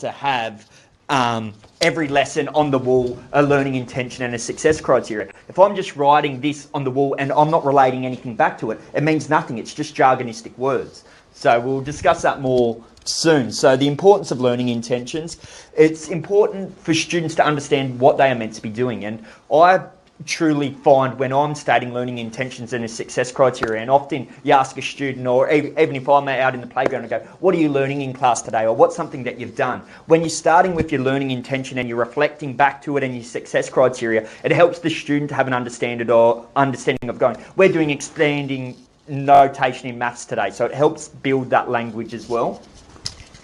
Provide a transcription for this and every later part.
to have every lesson on the wall a learning intention and a success criteria. If I'm just writing this on the wall and I'm not relating anything back to it, it means nothing. It's just jargonistic words. So we'll discuss that more soon. So the importance of learning intentions. It's important for students to understand what they are meant to be doing. And I truly find when I'm stating learning intentions and a success criteria, and often you ask a student, or even if I'm out in the playground and go, what are you learning in class today, or what's something that you've done? When you're starting with your learning intention and you're reflecting back to it and your success criteria, it helps the student to have an understanding of going, we're doing expanding notation in maths today. So it helps build that language as well.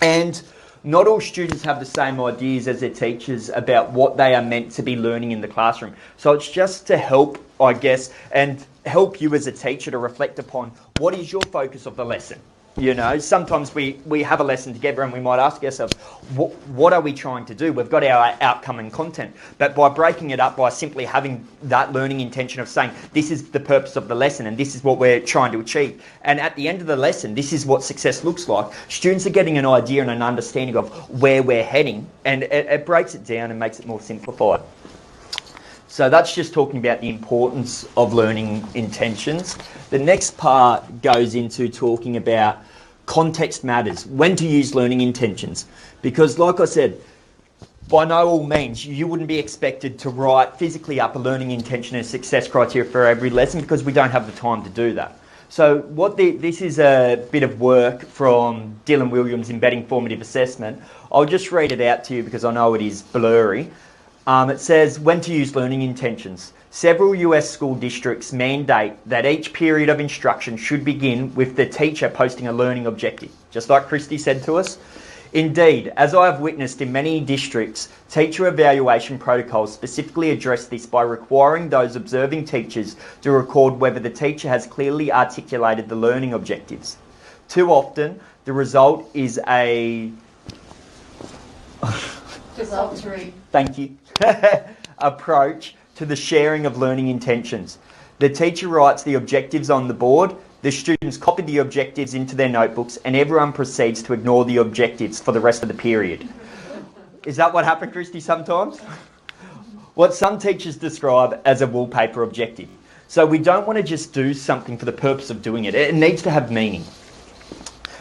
And not all students have the same ideas as their teachers about what they are meant to be learning in the classroom. So it's just to help, I guess, and help you as a teacher to reflect upon what is your focus of the lesson. You know, sometimes we have a lesson together and we might ask ourselves, what are we trying to do? We've got our outcome and content. But by breaking it up, by simply having that learning intention of saying, this is the purpose of the lesson and this is what we're trying to achieve. And at the end of the lesson, this is what success looks like. Students are getting an idea and an understanding of where we're heading, and it breaks it down and makes it more simplified. So that's just talking about the importance of learning intentions. The next part goes into talking about context matters, when to use learning intentions. Because like I said, by no means, you wouldn't be expected to write physically up a learning intention and success criteria for every lesson, because we don't have the time to do that. So this is a bit of work from Dylan Williams embedding formative assessment. I'll just read it out to you because I know it is blurry. It says, when to use learning intentions. Several US school districts mandate that each period of instruction should begin with the teacher posting a learning objective, just like Christy said to us. Indeed, as I have witnessed in many districts, teacher evaluation protocols specifically address this by requiring those observing teachers to record whether the teacher has clearly articulated the learning objectives. Too often, the result is a... Desultory. Thank you. Approach to the sharing of learning intentions. The teacher writes the objectives on the board, the students copy the objectives into their notebooks, and everyone proceeds to ignore the objectives for the rest of the period. Is that what happened, Christy, sometimes? What some teachers describe as a wallpaper objective. So we don't want to just do something for the purpose of doing it. It needs to have meaning.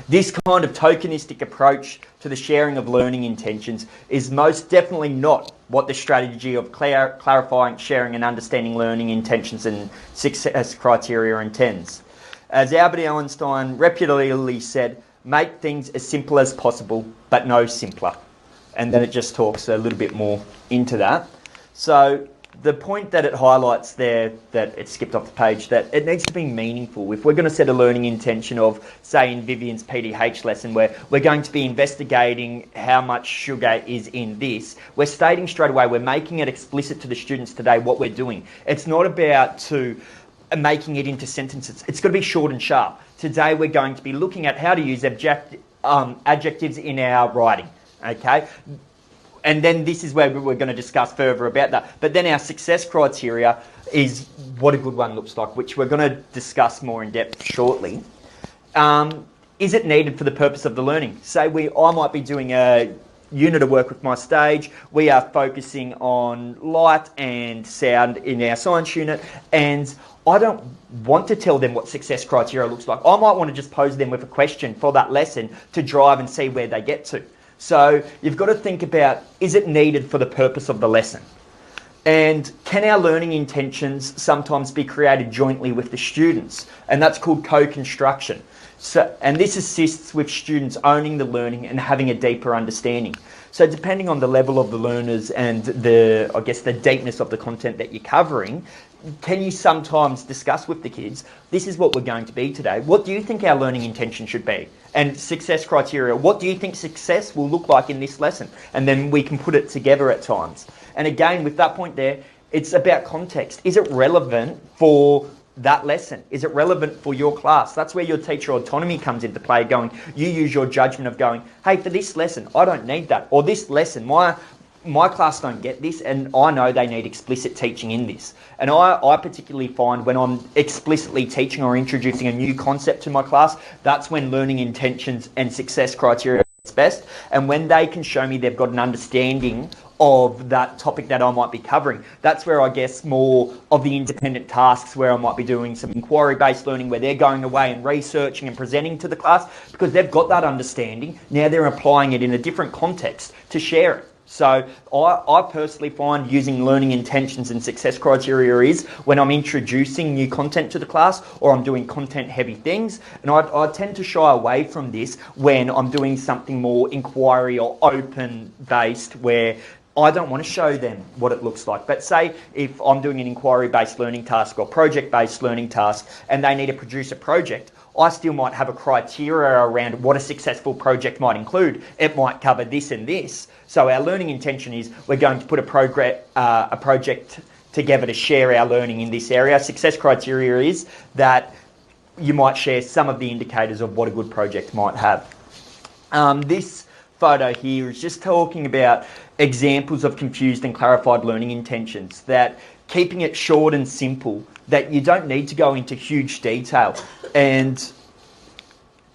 This kind of tokenistic approach to the sharing of learning intentions is most definitely not what the strategy of clarifying, sharing and understanding learning intentions and success criteria intends. As Albert Einstein reputably said, make things as simple as possible, but no simpler. And then it just talks a little bit more into that. So the point that it highlights there, that it skipped off the page, that it needs to be meaningful. If we're going to set a learning intention of, say, in Vivian's PDH lesson, where we're going to be investigating how much sugar is in this, we're stating straight away, we're making it explicit to the students today what we're doing. It's not about making it into sentences. It's got to be short and sharp. Today we're going to be looking at how to use adjectives in our writing, okay? And then this is where we're going to discuss further about that. But then our success criteria is what a good one looks like, which we're going to discuss more in depth shortly. Is it needed for the purpose of the learning? Say I might be doing a unit of work with my stage. We are focusing on light and sound in our science unit, and I don't want to tell them what success criteria looks like. I might want to just pose them with a question for that lesson to drive and see where they get to. So you've got to think about, is it needed for the purpose of the lesson? And can our learning intentions sometimes be created jointly with the students? And that's called co-construction. And this assists with students owning the learning and having a deeper understanding. So depending on the level of the learners and the deepness of the content that you're covering, can you sometimes discuss with the kids, this is what we're going to be today. What do you think our learning intention should be? And success criteria, what do you think success will look like in this lesson? And then we can put it together at times. And again, with that point there, it's about context. Is it relevant for that lesson? Is it relevant for your class? That's where your teacher autonomy comes into play, going, you use your judgment of going, hey, for this lesson, I don't need that. Or this lesson, my class don't get this, and I know they need explicit teaching in this. And I particularly find when I'm explicitly teaching or introducing a new concept to my class, that's when learning intentions and success criteria best. And when they can show me they've got an understanding of that topic that I might be covering, that's where I guess more of the independent tasks where I might be doing some inquiry-based learning, where they're going away and researching and presenting to the class because they've got that understanding. Now they're applying it in a different context to share it. So I personally find using learning intentions and success criteria is when I'm introducing new content to the class or I'm doing content heavy things. And I tend to shy away from this when I'm doing something more inquiry or open based, where I don't want to show them what it looks like. But say if I'm doing an inquiry-based learning task or project-based learning task and they need to produce a project, I still might have a criteria around what a successful project might include. It might cover this and this. So our learning intention is we're going to put a project together to share our learning in this area. Success criteria is that you might share some of the indicators of what a good project might have. This photo here is just talking about examples of confused and clarified learning intentions, that keeping it short and simple, that you don't need to go into huge detail. And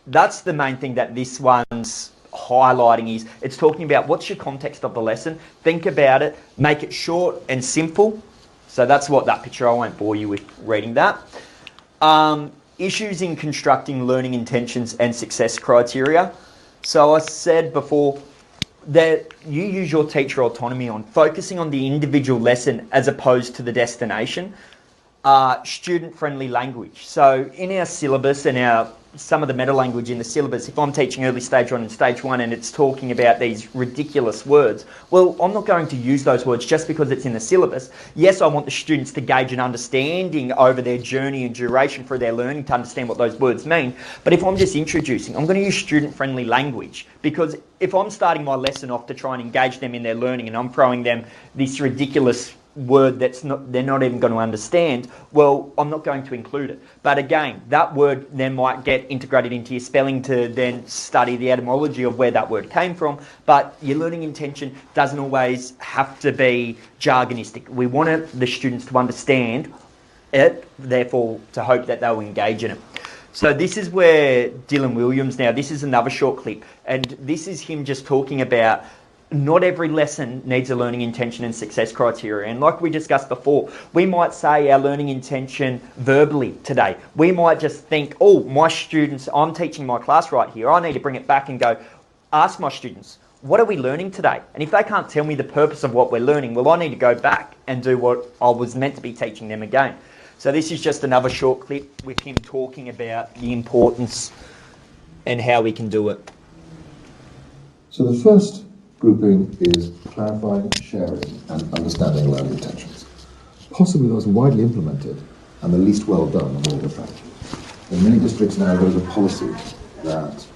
that's the main thing that this one's highlighting is it's talking about what's your context of the lesson, think about it, make it short and simple. So that's what that picture, I won't bore you with reading that. Issues in constructing learning intentions and success criteria. So I said before that you use your teacher autonomy on focusing on the individual lesson as opposed to the destination. Student-friendly language. So in our syllabus and some of the meta language in the syllabus, if I'm teaching early stage 1 and stage 1 and it's talking about these ridiculous words, well, I'm not going to use those words just because it's in the syllabus. Yes, I want the students to gauge an understanding over their journey and duration for their learning to understand what those words mean. But if I'm just introducing, I'm going to use student-friendly language, because if I'm starting my lesson off to try and engage them in their learning and I'm throwing them this ridiculous word they're not even going to understand, well, I'm not going to include it. But again, that word then might get integrated into your spelling to then study the etymology of where that word came from. But your learning intention doesn't always have to be jargonistic. We want the students to understand it, therefore to hope that they'll engage in it. So this is where Dylan Williams, now this is another short clip, and this is him just talking about not every lesson needs a learning intention and success criteria. And like we discussed before, we might say our learning intention verbally today. We might just think, oh, my students, I'm teaching my class right here. I need to bring it back and go, ask my students, what are we learning today? And if they can't tell me the purpose of what we're learning, well, I need to go back and do what I was meant to be teaching them again. So this is just another short clip with him talking about the importance and how we can do it. So the first grouping is clarifying, sharing, and understanding learning intentions. Possibly the most widely implemented and the least well done of all the strategies. In many districts now there is a policy that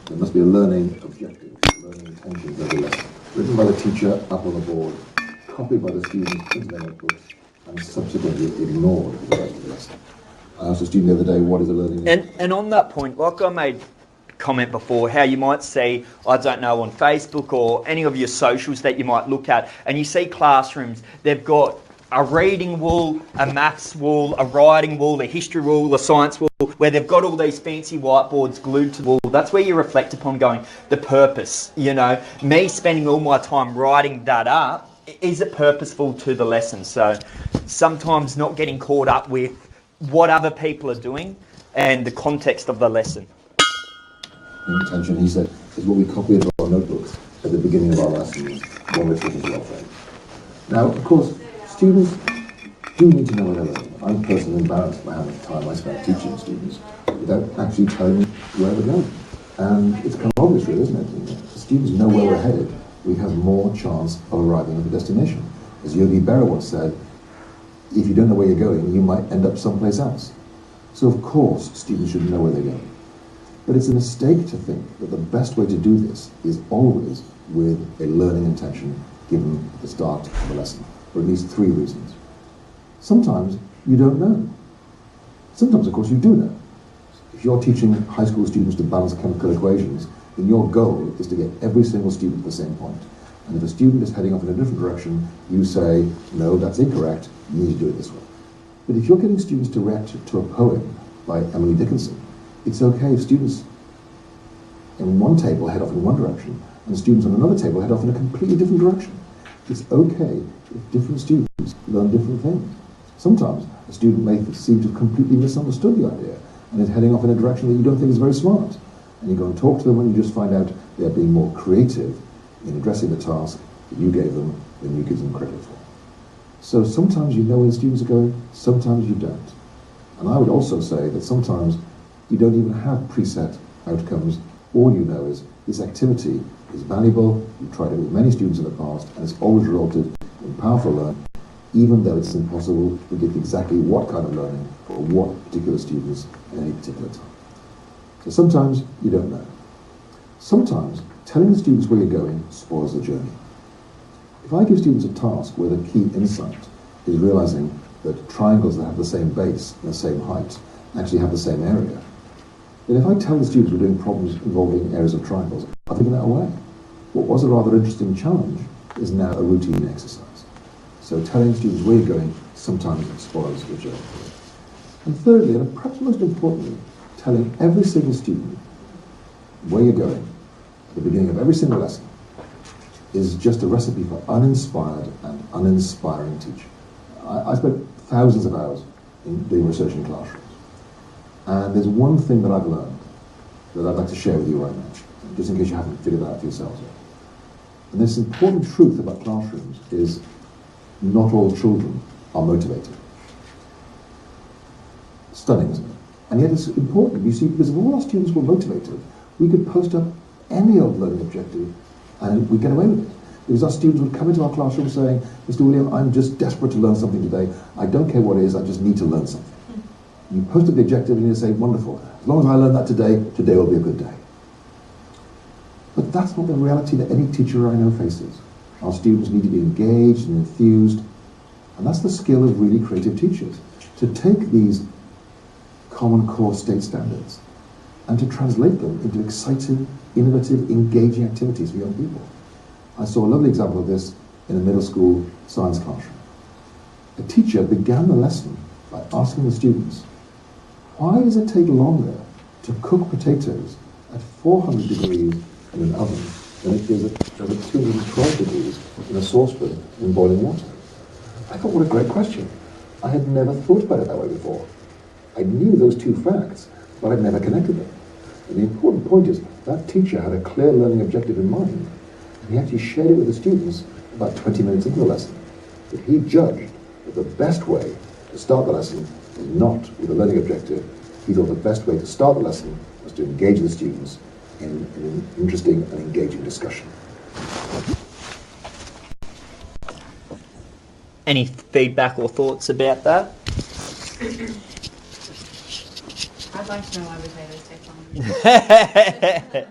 there must be a learning objective, learning intentions every lesson, written by the teacher up on the board, copied by the students into their notebooks, and subsequently ignored for the rest of the lesson. I asked a student the other day, what is a learning intention? And on that point, like I made comment before, how you might see, I don't know, on Facebook or any of your socials that you might look at, and you see classrooms, they've got a reading wall, a maths wall, a writing wall, a history wall, a science wall, where they've got all these fancy whiteboards glued to the wall. That's where you reflect upon going, the purpose, you know, me spending all my time writing that up, is it purposeful to the lesson? So sometimes not getting caught up with what other people are doing and the context of the lesson. Intention, he said, is what we copy into our notebooks at the beginning of our lessons when we're talking to our friends. Now, of course, students do need to know what they're learning. I'm personally embarrassed by how much time I spend teaching students without actually telling them where we're going. And it's kind of obvious, really, isn't it? If the students know where we're headed, we have more chance of arriving at the destination. As Yogi Berra once said, if you don't know where you're going, you might end up someplace else. So, of course, students should know where they're going. But it's a mistake to think that the best way to do this is always with a learning intention given at the start of the lesson, for at least 3 reasons. Sometimes you don't know. Sometimes, of course, you do know. If you're teaching high school students to balance chemical equations, then your goal is to get every single student at the same point. And if a student is heading off in a different direction, you say, no, that's incorrect, you need to do it this way. But if you're getting students to react to a poem by Emily Dickinson, it's okay if students in one table head off in one direction, and students on another table head off in a completely different direction. It's okay if different students learn different things. Sometimes a student may seem to have completely misunderstood the idea and is heading off in a direction that you don't think is very smart. And you go and talk to them and you just find out they're being more creative in addressing the task that you gave them than you give them credit for. So sometimes you know where the students are going, sometimes you don't. And I would also say that sometimes you don't even have preset outcomes. All you know is this activity is valuable, you've tried it with many students in the past, and it's always resulted in powerful learning, even though it's impossible to predict exactly what kind of learning for what particular students at any particular time. So sometimes you don't know. Sometimes telling the students where you're going spoils the journey. If I give students a task where the key insight is realizing that triangles that have the same base and the same height actually have the same area, then if I tell the students we're doing problems involving areas of triangles, I've taken that away. What was a rather interesting challenge is now a routine exercise. So telling students where you're going sometimes spoils the journey. And thirdly, and perhaps most importantly, telling every single student where you're going at the beginning of every single lesson is just a recipe for uninspired and uninspiring teaching. I spent thousands of hours in doing research in classrooms. And there's one thing that I've learned that I'd like to share with you right now, just in case you haven't figured that out for yourselves yet. And this important truth about classrooms is not all children are motivated. Stunning, isn't it? And yet it's important, you see, because if all our students were motivated, we could post up any old learning objective and we'd get away with it. Because our students would come into our classroom saying, Mr. William, I'm just desperate to learn something today. I don't care what it is, I just need to learn something. You post up the objective and you say, wonderful, as long as I learn that today, today will be a good day. But that's not the reality that any teacher I know faces. Our students need to be engaged and enthused, and that's the skill of really creative teachers, to take these Common Core state standards and to translate them into exciting, innovative, engaging activities for young people. I saw a lovely example of this in a middle school science classroom. A teacher began the lesson by asking the students, why does it take longer to cook potatoes at 400 degrees in an oven than it does at 212 degrees in a saucepan in boiling water? I thought, what a great question. I had never thought about it that way before. I knew those two facts, but I'd never connected them. And the important point is that teacher had a clear learning objective in mind, and he actually shared it with the students about 20 minutes into the lesson, that he judged that the best way to start the lesson was not with a learning objective. He thought the best way to start the lesson was to engage the students in an interesting and engaging discussion. Any feedback or thoughts about that? I'd like to know why potatoes take longer.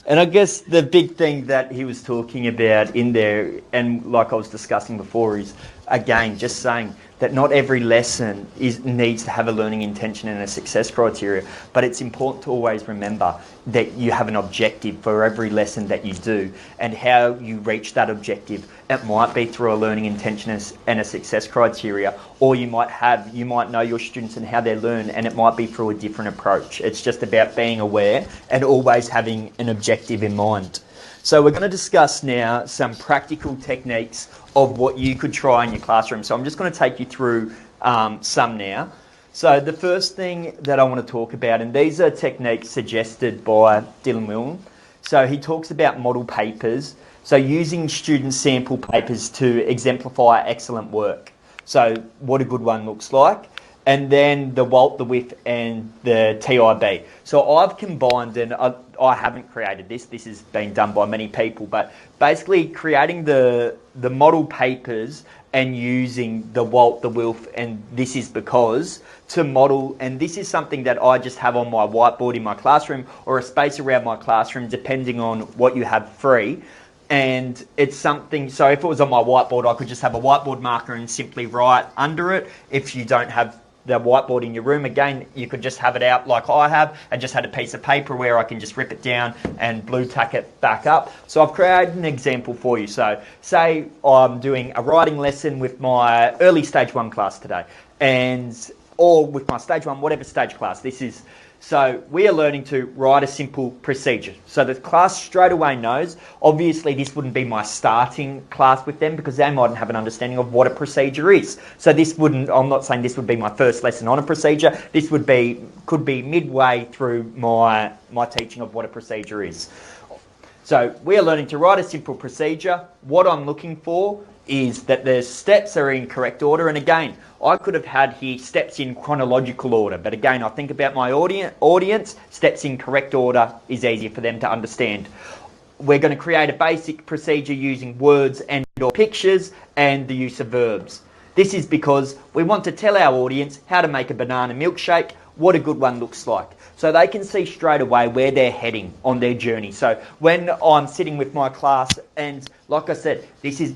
And I guess the big thing that he was talking about in there, and like I was discussing before, is again just saying that not every lesson needs to have a learning intention and a success criteria, but it's important to always remember that you have an objective for every lesson that you do, and how you reach that objective. It might be through a learning intention and a success criteria, or you might know your students and how they learn, and it might be through a different approach. It's just about being aware and always having an objective in mind. So we're going to discuss now some practical techniques of what you could try in your classroom. So I'm just going to take you through some now. So the first thing that I want to talk about, and these are techniques suggested by Dylan William. So he talks about model papers. So using student sample papers to exemplify excellent work. So what a good one looks like. And then the WALT, the WIF, and the TIB. So I've combined, and I haven't created this. This has been done by many people, but basically creating the model papers and using the WALT, the WILF, and this is because to model, and this is something that I just have on my whiteboard in my classroom or a space around my classroom, depending on what you have free. And it's something, so if it was on my whiteboard, I could just have a whiteboard marker and simply write under it. If you don't have the whiteboard in your room, again, you could just have it out like I have and just had a piece of paper where I can just rip it down and blue tack it back up. So I've created an example for you. So say I'm doing a writing lesson with my early stage 1 class today, or with my stage 1, whatever stage class. This is So we are learning to write a simple procedure. So the class straight away knows, obviously this wouldn't be my starting class with them because they mightn't have an understanding of what a procedure is. So this wouldn't, I'm not saying this would be my first lesson on a procedure. This could be midway through my teaching of what a procedure is. So we are learning to write a simple procedure. What I'm looking for is that the steps are in correct order. And again, I could have had here steps in chronological order. But again, I think about my audience, steps in correct order is easier for them to understand. We're going to create a basic procedure using words and or pictures and the use of verbs. This is because we want to tell our audience how to make a banana milkshake, what a good one looks like, so they can see straight away where they're heading on their journey. So when I'm sitting with my class, and like I said,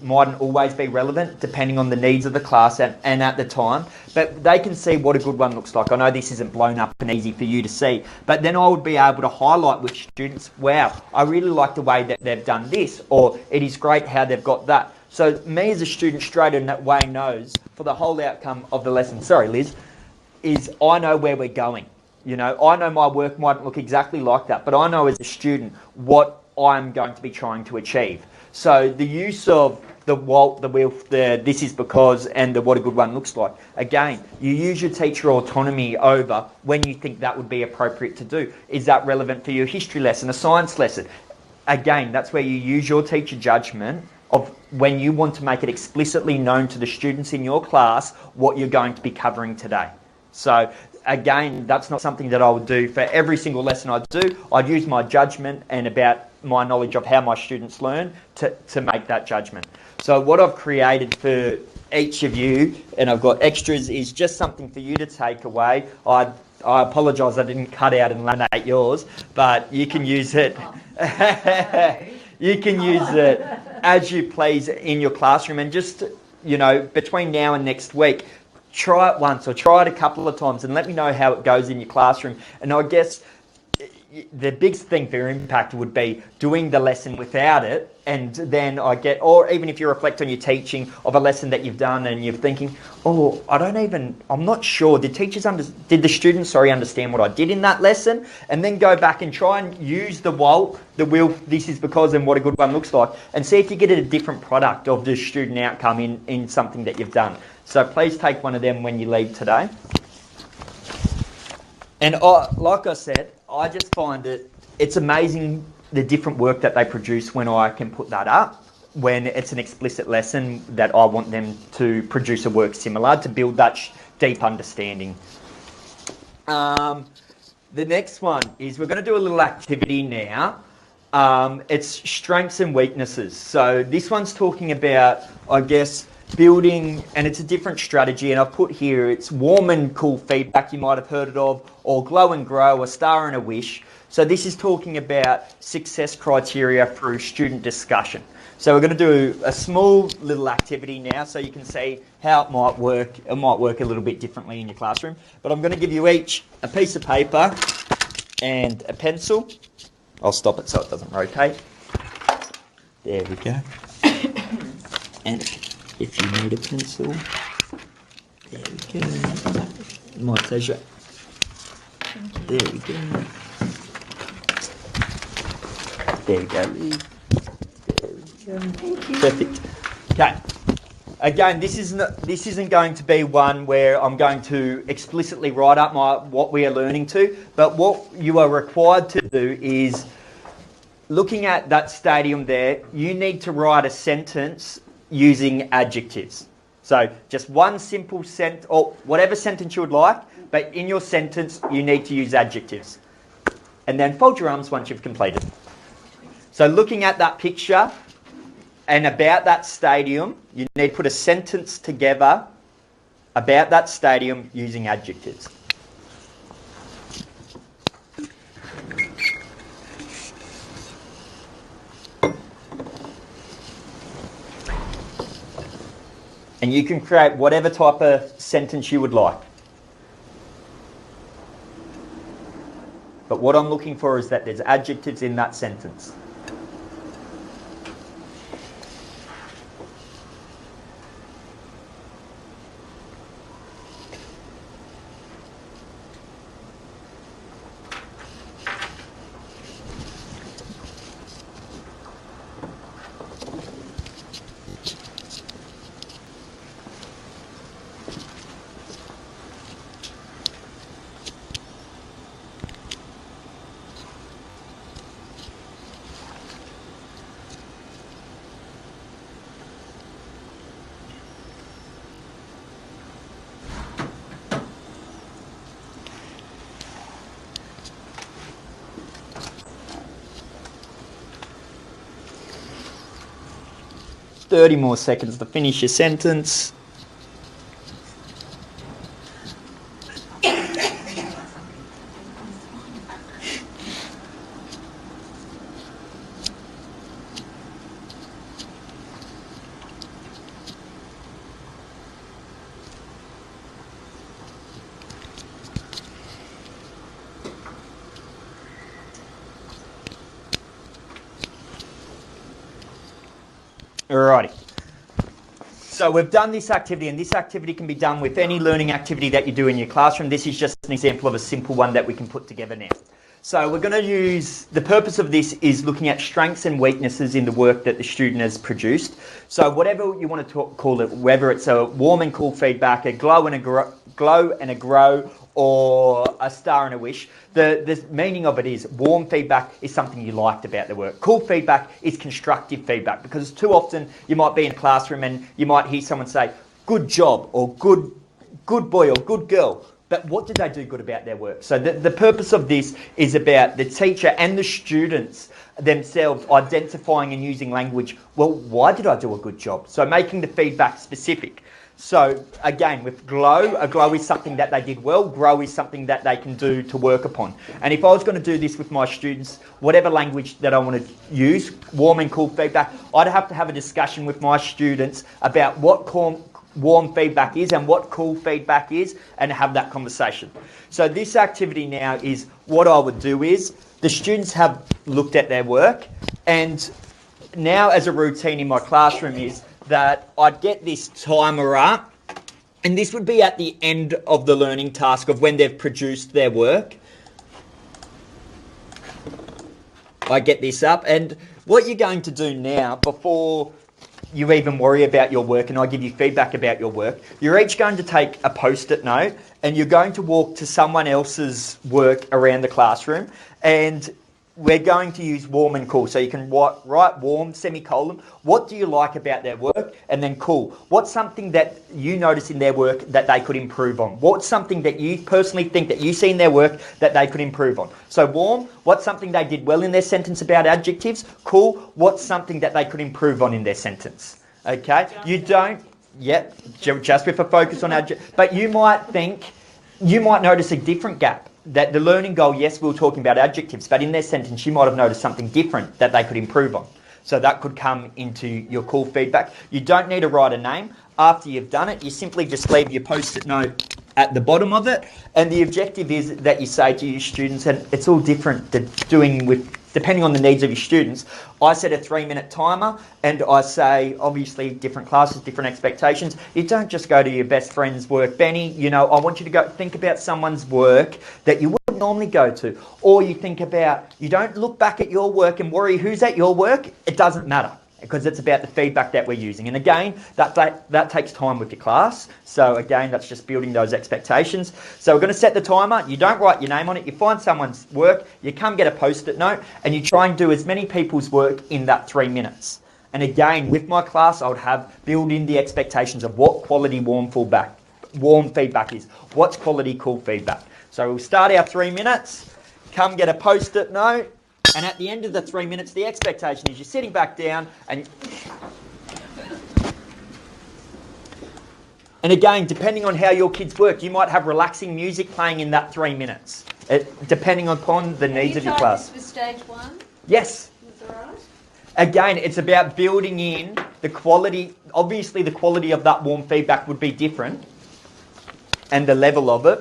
mightn't always be relevant depending on the needs of the class and at the time, but they can see what a good one looks like. I know this isn't blown up and easy for you to see, but then I would be able to highlight with students, wow, I really like the way that they've done this, or it is great how they've got that. So me as a student straight away knows for the whole outcome of the lesson, sorry Liz, is I know where we're going. You know, I know my work might look exactly like that, but I know as a student what I'm going to be trying to achieve. So the use of the what, the will, the this is because, and the what a good one looks like. Again, you use your teacher autonomy over when you think that would be appropriate to do. Is that relevant for your history lesson, a science lesson? Again, that's where you use your teacher judgment of when you want to make it explicitly known to the students in your class what you're going to be covering today. So again, that's not something that I would do for every single lesson I do. I'd use my judgment and about my knowledge of how my students learn to make that judgment. So what I've created for each of you, and I've got extras, is just something for you to take away. I apologise I didn't cut out and laminate yours, but you can use it. You can use it as you please in your classroom, and just, you know, between now and next week, try it once or try it a couple of times and let me know how it goes in your classroom. And I guess the big thing for your impact would be doing the lesson without it, and then or even if you reflect on your teaching of a lesson that you've done and you're thinking, oh, I'm not sure, did the students understand what I did in that lesson? And then go back and try and use the will, this is because, and what a good one looks like, and see if you get a different product of the student outcome in something that you've done. So please take one of them when you leave today. And like I said, I just find it's amazing the different work that they produce when I can put that up, when it's an explicit lesson that I want them to produce a work similar to build that deep understanding. The next one is we're going to do a little activity now. It's strengths and weaknesses. So this one's talking about, I guess, building, and it's a different strategy, and I've put here, it's warm and cool feedback, you might have heard it of, or glow and grow, a star and a wish. So this is talking about success criteria through student discussion. So we're going to do a small little activity now so you can see how it might work. It might work a little bit differently in your classroom, but I'm going to give you each a piece of paper and a pencil. I'll stop it so it doesn't rotate. There we go. And if you need a pencil, there we go. My pleasure. There we go. There we go. There we go. Thank you. Perfect. Okay. Again, this isn't going to be one where I'm going to explicitly write up what we are learning to, but what you are required to do is, looking at that stadium there, you need to write a sentence using adjectives. So just one simple sentence, or whatever sentence you would like, but in your sentence you need to use adjectives. And then fold your arms once you've completed. So looking at that picture and about that stadium, you need to put a sentence together about that stadium using adjectives. And you can create whatever type of sentence you would like. But what I'm looking for is that there's adjectives in that sentence. 30 more seconds to finish your sentence. Alrighty. So we've done this activity, and this activity can be done with any learning activity that you do in your classroom. This is just an example of a simple one that we can put together now. So we're going to use, the purpose of this is looking at strengths and weaknesses in the work that the student has produced. So whatever you want to call it, whether it's a warm and cool feedback, a glow and a grow, or a star and a wish, the meaning of it is warm feedback is something you liked about the work. Cool feedback is constructive feedback, because too often you might be in a classroom and you might hear someone say, good job, or good boy, or good girl. But what did they do good about their work? So the purpose of this is about the teacher and the students themselves identifying and using language. Well, why did I do a good job? So making the feedback specific. So again, with glow, a glow is something that they did well, grow is something that they can do to work upon. And if I was going to do this with my students, whatever language that I want to use, warm and cool feedback, I'd have to have a discussion with my students about what warm feedback is and what cool feedback is, and have that conversation. So this activity now is, what I would do is, the students have looked at their work, and now as a routine in my classroom is that I'd get this timer up, and this would be at the end of the learning task of when they've produced their work. I get this up, and what you're going to do now, before you even worry about your work and I give you feedback about your work, you're each going to take a post-it note and you're going to walk to someone else's work around the classroom, and we're going to use warm and cool. So you can write warm, semicolon, what do you like about their work? And then cool, what's something that you notice in their work that they could improve on? What's something that you personally think that you see in their work that they could improve on? So warm, what's something they did well in their sentence about adjectives? Cool, what's something that they could improve on in their sentence? Okay, you don't, just with a focus on adjectives, but you might notice a different gap. That the learning goal, yes, we were talking about adjectives, but in their sentence you might have noticed something different that they could improve on. So that could come into your cool feedback. You don't need to write a name. After you've done it, you simply just leave your post-it note at the bottom of it, and the objective is that you say to your students, and it's all different depending on the needs of your students. I set a 3-minute timer, and I say, obviously, different classes, different expectations. You don't just go to your best friend's work. Benny, I want you to go think about someone's work that you wouldn't normally go to. Or you don't look back at your work and worry who's at your work. It doesn't matter, because it's about the feedback that we're using. And again, that takes time with your class. So again, that's just building those expectations. So we're going to set the timer. You don't write your name on it. You find someone's work. You come get a post-it note, and you try and do as many people's work in that 3 minutes. And again, with my class, I would build in the expectations of what quality warm feedback is. What's quality cool feedback? So we'll start our 3 minutes. Come get a post-it note. And at the end of the 3 minutes, the expectation is you're sitting back down and again, depending on how your kids work, you might have relaxing music playing in that 3 minutes, depending upon the needs of your class. Have you tried this with stage 1? Yes. That's all right. Again, it's about building in the quality. Obviously, the quality of that warm feedback would be different, and the level of it.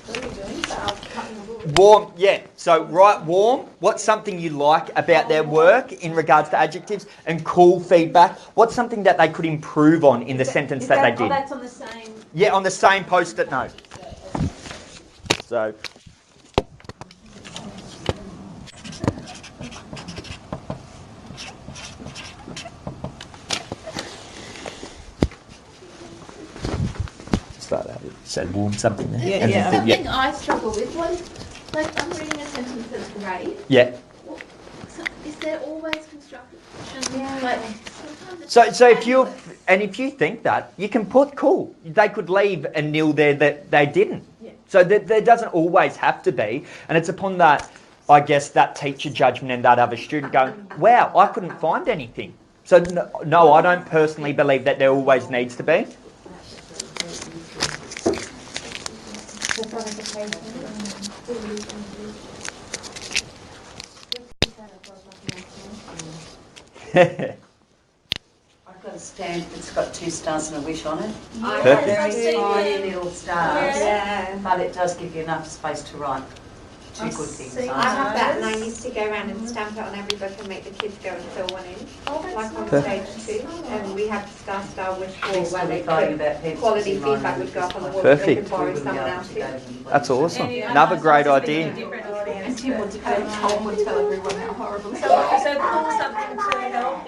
What are you doing? So I'll cut in the wood. Warm, yeah. So write warm. What's something you like about their work in regards to adjectives? And cool feedback. What's something that they could improve on in the sentence that they did? Oh, that's on the same. Yeah, on the same post-it note. So. Start out. Said warm something there. Yeah, And yeah. then- Something I struggle with was, like, I'm reading a sentence that's great. Yeah. Well, is there always construction? Yeah. Like, sometimes it's So if you think that, you can put cool. They could leave a nil there that they didn't. Yeah. So there doesn't always have to be, and it's upon that, I guess, that teacher judgment and that other student going, wow, I couldn't find anything So no, I don't personally believe that there always needs to be. I've got a stamp that's got 2 stars and a wish on it. Perfect. Very tiny little stars, Yeah. but it does give you enough space to write 2 good things. I have that, and I used to go around and stamp it on every book and make the kids go and fill one in, like on Perfect. stage 2. And we had star wish I wall used where to they be fighting could, about pencils quality in mine feedback and would go up on the wall. Perfect. They could borrow We wouldn't someone be able to go else's. to any That's place. awesome. Another great idea. And Tim would Tom would tell everyone how horrible. So pull something to help.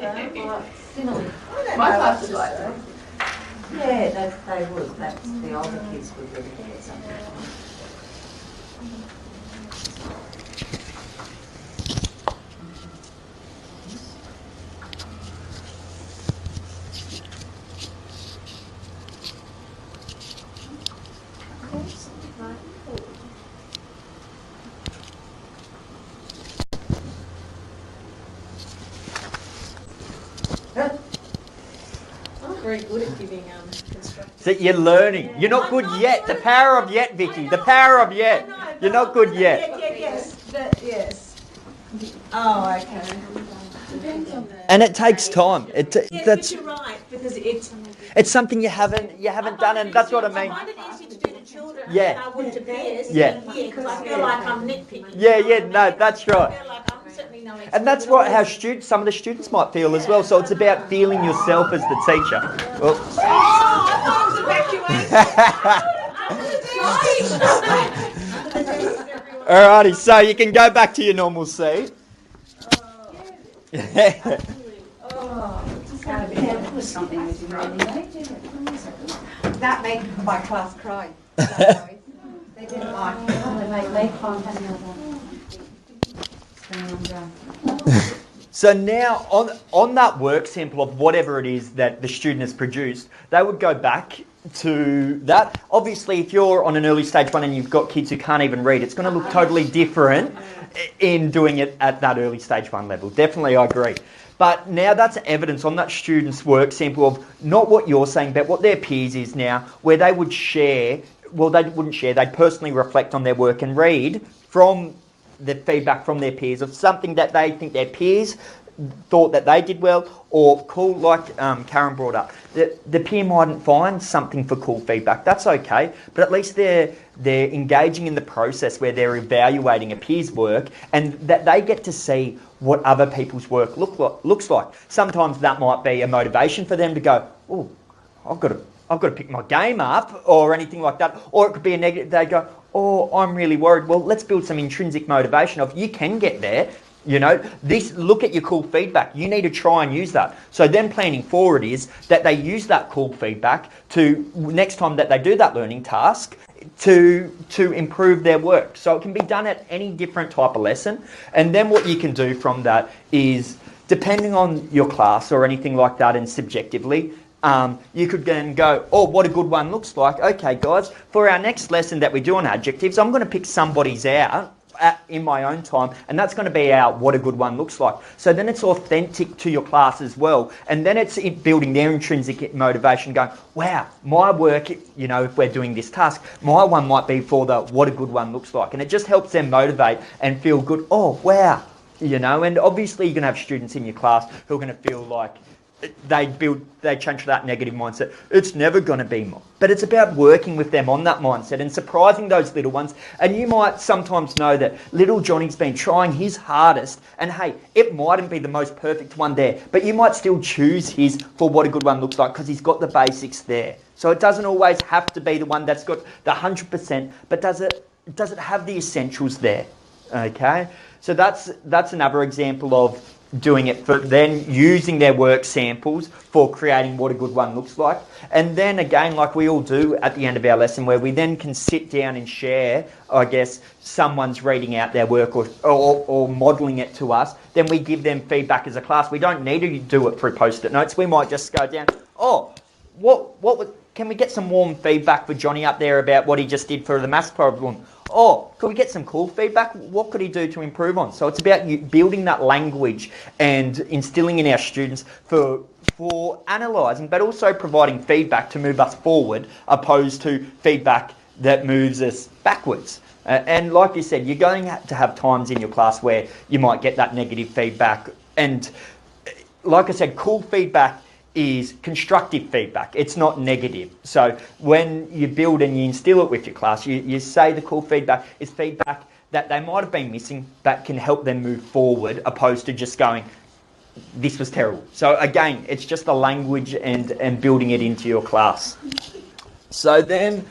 My class was like that. Yeah, they would. That's, the older kids would really get something. I'm not very good at giving construction. So you're learning. You're not good yet. The power of yet, Vicky. The power of yet. You're not good yet. Yes. Oh, okay. And it takes time. Yes, That's but you're right, because it's something you haven't done, and that's what I mean. I find it easier to do to children Yeah. than I would to peers. Yeah. Because I feel like I'm nitpicking. Yeah, no, that's I right. feel like I'm certainly no expert. And that's what how some of the students might feel as well. So it's about feeling yourself as the teacher. Well, Oh, I thought it was evacuation. alrighty, so you can go back to your normal seat. Put something with you, really. That made my class cry. That noise. They didn't like it. So now on that work sample of whatever it is that the student has produced, they would go back to that. Obviously, if you're on an early stage 1 and you've got kids who can't even read, it's going to look totally different in doing it at that early stage 1 level. Definitely, I agree. But now that's evidence on that student's work sample of not what you're saying, but what their peers is now, where they would share, well, they wouldn't share, they'd personally reflect on their work and read from the feedback from their peers of something that they think their peers thought that they did well, or cool, like Karen brought up. The peer mightn't find something for cool feedback. That's okay, but at least they're engaging in the process where they're evaluating a peer's work, and that they get to see what other people's work looks like. Sometimes that might be a motivation for them to go, oh, I've got to pick my game up, or anything like that. Or it could be a negative. They go, oh, I'm really worried. Well, let's build some intrinsic motivation of you can get there. You know, look at your cool feedback. You need to try and use that. So then planning forward is that they use that cool feedback to next time that they do that learning task to improve their work. So it can be done at any different type of lesson. And then what you can do from that is, depending on your class or anything like that and subjectively, you could then go, oh, what a good one looks like. Okay, guys, for our next lesson that we do on adjectives, I'm going to pick somebody's out in my own time, and that's going to be our what a good one looks like. So then it's authentic to your class as well, and then it's building their intrinsic motivation, going, wow, my work, you know, if we're doing this task, my one might be for the what a good one looks like, and it just helps them motivate and feel good. Oh, wow, you know. And obviously you're going to have students in your class who are going to feel like they change that negative mindset. It's never going to be more. But it's about working with them on that mindset and surprising those little ones. And you might sometimes know that little Johnny's been trying his hardest, and hey, it mightn't be the most perfect one there, but you might still choose his for what a good one looks like because he's got the basics there. So it doesn't always have to be the one that's got the 100%, but does it have the essentials there? Okay? So that's another example of doing it, for then using their work samples for creating what a good one looks like. And then again, like we all do at the end of our lesson, where we then can sit down and share, I guess, someone's reading out their work or modelling it to us, then we give them feedback as a class. We don't need to do it through post-it notes. We might just go down, oh, can we get some warm feedback for Johnny up there about what he just did for the maths problem? oh, could we get some cool feedback? What could he do to improve on? So it's about you building that language and instilling in our students for analysing, but also providing feedback to move us forward, opposed to feedback that moves us backwards. And like you said, you're going to have times in your class where you might get that negative feedback. And like I said, cool feedback is constructive feedback. It's not negative. So when you build and you instill it with your class, you say the cool feedback is feedback that they might have been missing that can help them move forward, opposed to just going, this was terrible. So again, it's just the language and building it into your class. So then...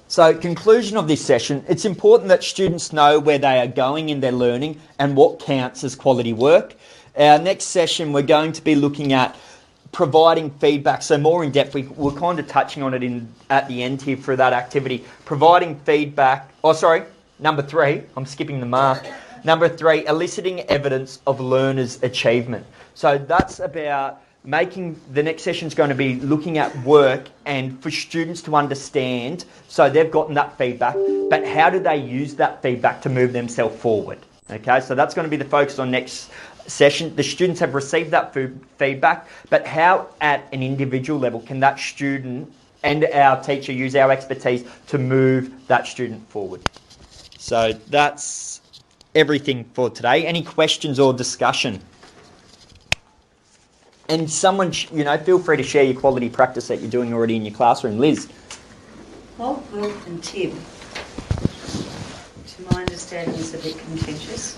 So, conclusion of this session, it's important that students know where they are going in their learning and what counts as quality work. Our next session, we're going to be looking at providing feedback, so more in depth. We're kind of touching on it at the end here for that activity. Providing feedback, number 3, I'm skipping the mark. Number 3, eliciting evidence of learners' achievement. So that's about the next session is going to be looking at work and for students to understand, so they've gotten that feedback, but how do they use that feedback to move themselves forward? Okay, so that's going to be the focus on next session. The students have received that feedback, but how at an individual level can that student and our teacher use our expertise to move that student forward? So that's everything for today. Any questions or discussion? And someone, feel free to share your quality practice that you're doing already in your classroom. Liz? Well, Will and Tim, to my understanding, is a bit contentious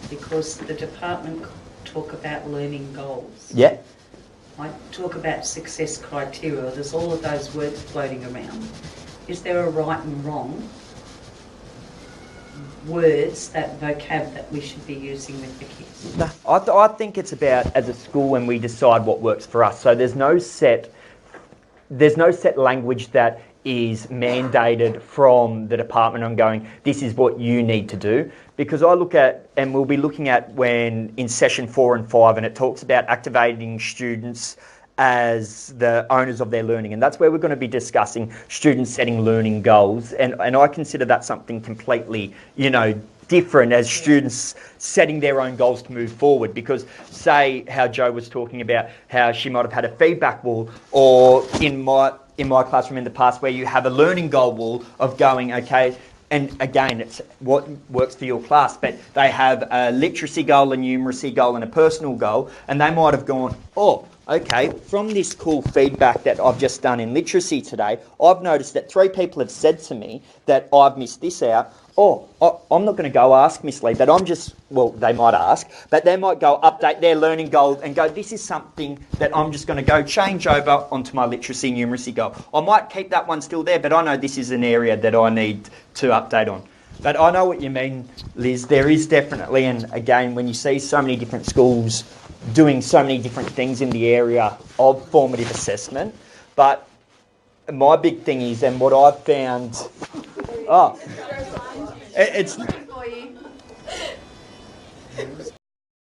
because the department talk about learning goals. Yeah. I talk about success criteria. There's all of those words floating around. Is there a right and wrong words, that vocab that we should be using with the kids? No, I think it's about, as a school, when we decide what works for us. So there's no set language that is mandated from the department on going, this is what you need to do. Because I look at, and we'll be looking at when in session 4 and 5, and it talks about activating students as the owners of their learning, and that's where we're going to be discussing students setting learning goals, and I consider that something completely different, as students setting their own goals to move forward. Because say how Jo was talking about how she might have had a feedback wall, or in my classroom in the past where you have a learning goal wall of going, okay, and again, it's what works for your class, but they have a literacy goal, a numeracy goal, and a personal goal, and they might have gone, okay, from this cool feedback that I've just done in literacy today, I've noticed that 3 people have said to me that I've missed this out. I'm not going to go ask Miss Lee, but they might ask, but they might go update their learning goal and go, this is something that I'm just going to go change over onto my literacy numeracy goal. I might keep that one still there, but I know this is an area that I need to update on. But I know what you mean, Liz. There is definitely, and again, when you see so many different schools doing so many different things in the area of formative assessment, but my big thing is, and what I've found, it's